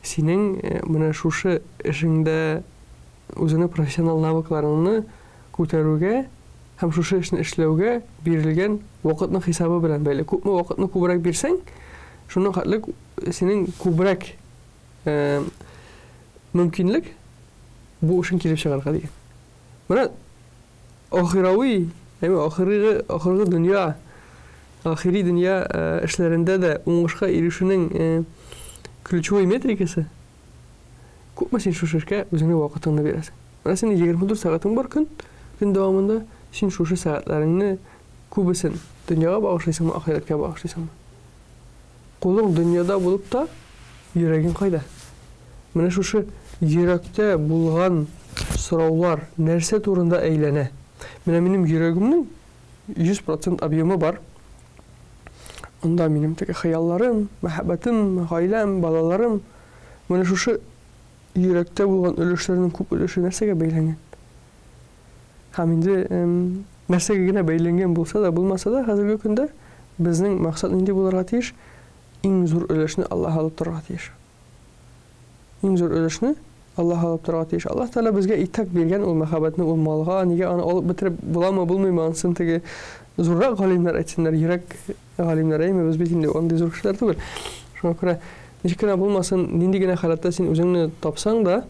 Speaker 2: Senin buna şu işinde özüne profesyonel навыкларыңны күтәрүгә һәм шушы эшне эшләүгә бирелгән вакытның хисабы белән бәйле. Күпме вакытны күбрәк бирсәң, шуның хәтлек синең күбрәк мөмкинлек бу эшен килеп чыгарга дигән. Менә ахирауи, ахыргы дөнья, ахири дөнья эшләрендә дә уңышка ирешүнең ключевой метрикасы күпме син шушы эшкә үзеңнең вакытыңны бирәсең. Менә синең 24 сәгатең бар көн дәвамында син шушы сәгатьләреңне күбесен дөньяга багышлыйсыңмы, ахиратка багышлыйсыңмы? Кулың дөньяда булып та, йөрәгең кайда? Менә шушы йөрәктә булган сораулар нәрсә турында әйләнә? Менә минем йөрәгемнең 100% объемы бар. Анда минем теге хыялларым, мәхәббәтем, гаиләм, балаларым, менә шушы йөрәктә булган өлешләрнең күп өлеше нәрсәгә бәйләнгән? Һәм инде нәрсәгә генә бәйләнгән булса да, булмаса да, хәзерге көндә безнең максат нинди булырга тиеш? Иң зур өлешне Аллаһ алып торырга тиеш. Иң зур өлешне Аллаһ алып торырга тиеш. Аллаһ Тәала безгә итәк биргән ул мәхәббәтне, ул малга, нигә аны алып бетереп буламы, булмыймы, ансын теге зуррак галимнәр әйтсеннәр, йөрәк галимнәр әйме, без бит инде андый зур кешеләр түгел. Шуңа күрә ничек кенә булмасын, нинди генә халатта син үзеңне тапсаң да,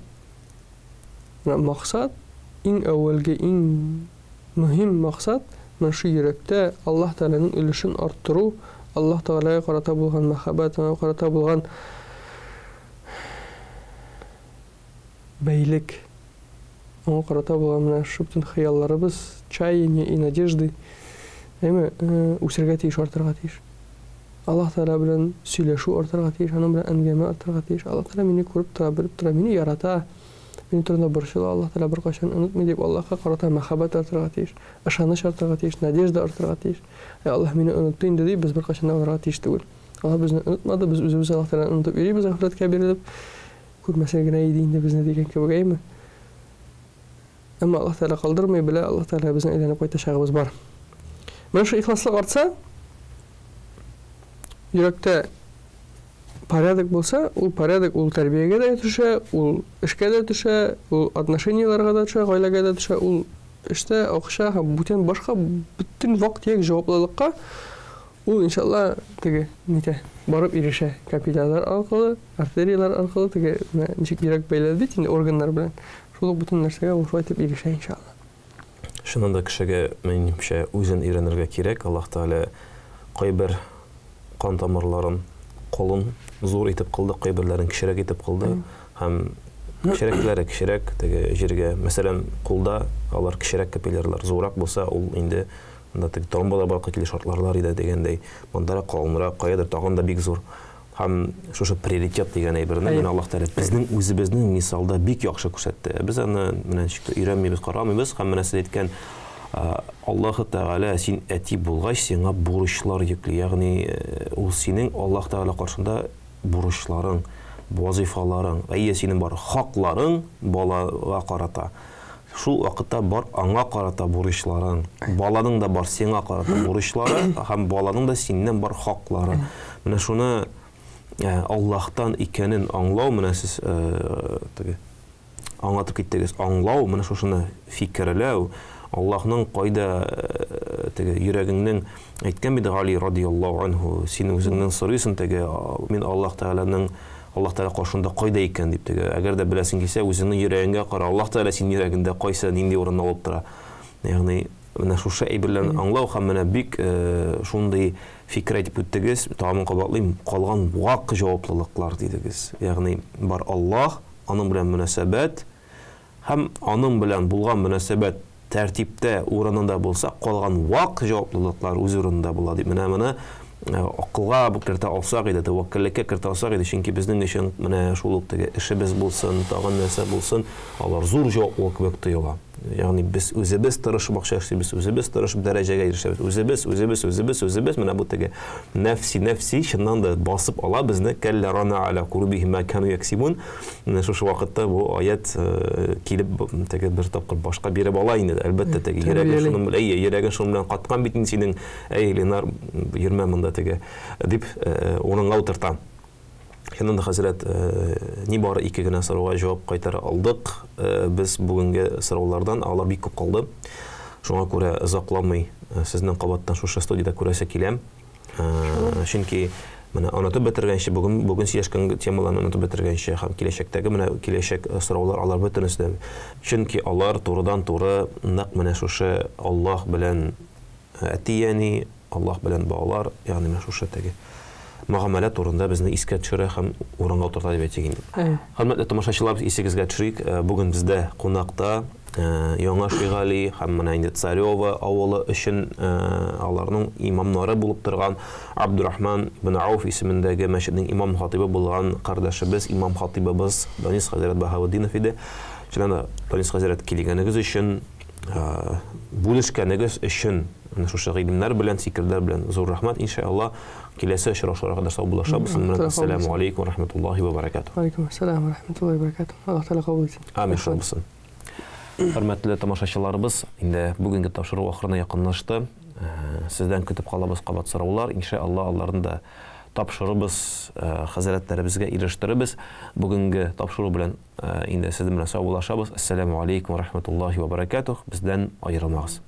Speaker 2: максат, иң әүвәлге, иң мөһим максат, менә шу йөрәктә Аллаһ Тәаланың өлешен арттыру, Аллаһ Тәалага карата булган мәхәббәт, аңа карата булган бәйлек, аңа карата булган менә шу бүтән хыялларыбыз, чаяние и надежды, әйме, үсәргә тиеш, артырга тиеш. Аллаһ Тәала белән сөйләшү артырга тиеш, аның белән әңгәмә артырга тиеш. Аллаһ Тәала мине күреп тора, белеп тора, мине ярата. Мине турында борчыла, Аллаһ Тәала беркайчан онытмый дип, Аллаһка карата мәхәббәт артырга тиеш, ышаныч артырга тиеш, надежда артырга тиеш. Аллаһ мине онытты инде дип, без беркайчан артырга тиеш түгел. Аллаһ безне онытмады, без үзебез Аллаһ Тәаланы онытып йөрибез, ахиратка бирелеп, күрмәсә генә иде инде безне дигән кебек әйме. Әмма Аллаһ Тәала калдырмый белә, Аллаһ Тәала безнең әйләнеп кайтачагыбыз бар. Менә шу ихласлык артса, йөрәктә порядок булса, ул порядок ул тәрбиягә дә төшә, ул эшкә дә төшә, ул отношенияларга да төшә, гаиләгә дә төшә, ул эштә акча һәм бүтән башка бүтән вакыт як җаваплылыкка ул иншалла теге нитә барып ирешә капилларлар аркылы, артериялар аркылы теге ничек йөрәк бәйләде бит инде органнар белән. Шул бүтән нәрсәгә ул шулай итеп ирешә иншалла.
Speaker 1: Шуннан да кешегә минемчә үзен өйрәнергә кирәк. Аллаһ Тәала кайбер кан тамырларын колын зур итеп кылды, кайберләрен кичерәк итеп кылды. Һәм кичерәк теге җиргә, мәсәлән, кулда алар кичерәк капилларлар зурак булса, ул инде анда теге тромболар бар килеш шартларлар иде дигәндәй, монда калынрак, каядыр тагын да бик зур. һәм шушы приоритет дигән әйберне менә Аллаһ Тәгалә безнең үзебезнең мисалда бик яхшы күрсәтте. Без аны менә өйрәнмибез, карамыйбыз һәм менә сез әйткән Аллаһ Тәгалә син әти булгач сиңа бурычлар йөкле, ягъни ул синең Аллаһ Тәгалә каршында бурычларың, вазифаларың, синең бар хакларың балага карата. Шул вакытта бар аңа карата бурычларың, баланың да бар сиңа карата бурычлары, һәм баланың да синнән бар хаклары. Менә шуны Аллаһтан икәнен аңлау, менә сез аңлатып киттегез, аңлау, менә шушыны фикерләү, Аллаһның кайда йөрәгеңнең әйткән бит Гали радиллаһу анһу, син үзеңнең сорыйсың мин Аллаһ Тәгалә каршында кайда икән дип әгәр дә беләсең килсә, үзеңнең йөрәгеңгә кара, Аллаһ Тәгалә син йөрәгендә кайсы нинди урынны алып тора. Ягъни менә шушы әйберләрне аңлау һәм менә бик шундый фикер әйтеп үттегез, тагын кабатлыйм, калган вак җаваплылыклар дидегез. Ягъни бар Аллаһ, аның белән мөнәсәбәт һәм аның белән булган мөнәсәбәт тәртиптә урынында булса, калган вак җаваплылыклар үз урынында була дип менә акылга бу кертә алсак иде, тәвәккәллеккә кертә алсак иде, чөнки безнең өчен менә шул ук эшебез булсын, тагын нәрсә булсын, алар зур җаваплылык кебек тоела. Ягъни без үзебез тырышып эшләшебез, үзебез тырышып дәрәҗәгә ирешәбез, үзебез менә бу нәфси чыннан да басып ала безне кәллә рана аля курбихим ма кану яксибун. Менә шушы вакытта бу аят килеп бер тапкыр башка биреп ала инде. Әлбәттә йөрәгең шуның белән каткан бит синең, Ленар йөрмә монда дип урынга утырта. Шуннан да хәзрәт ни бары 2 генә сорауга җавап кайтара алдык. Без бүгенге сораулардан алар бик күп калды. Шуңа күрә озакламый сезнең кабаттан шушы студиядә күрәсе киләм. Чөнки менә онытып бетергәнче бүген сөйләшкән темаларны онытып бетергәнче һәм киләчәктәге менә киләчәк сораулар алар бөтенесе. Чөнки алар турыдан-туры нәкъ менә шушы Аллаһ белән әтияни, Аллаһ белән балалар, ягъни менә шушы мөгамәлә турында безне искә төшерә һәм урынга утырта дип әйтик инде. Хөрмәтле тамашачылар, исегезгә төшерик, бүген бездә кунакта Яңа Шигали һәм менә инде Царева авылы өчен аларның имамнары булып торган Абдурахман ибн Ауф исемендәге мәчетнең имам хатибы булган кардәшебез, имам хатибыбыз Данис хәзрәт Баһаветдинов иде. Шунда Данис хәзрәт килгәнегез өчен, бүлешкәнегез өчен, шушы гыйлемнәр белән, фикерләр белән зур рәхмәт. Иншаллах, киләсе очрашуларга кадәр сау булашабыз. Ассаламу алейкум ва рахматуллаһи ва баракатуһ.
Speaker 2: Алейкум ассалам ва рахматуллаһи ва баракатуһ. Аллаһ Тәгалә кабул итсен.
Speaker 1: Амин булсын. Хөрмәтле тамашачыларыбыз, инде бүгенге тапшыру ахырына якынлашты. Сездән көтеп калабыз кабат сораулар. Иншаллах, аларны да тапшырыбыз, хәзрәтләребезгә ирештеребез. Бүгенге тапшыру белән инде сездән белән сау булашабыз. Ассаламу алейкум ва рахматуллаһи ва баракатуһ. Бездән аерылмагыз.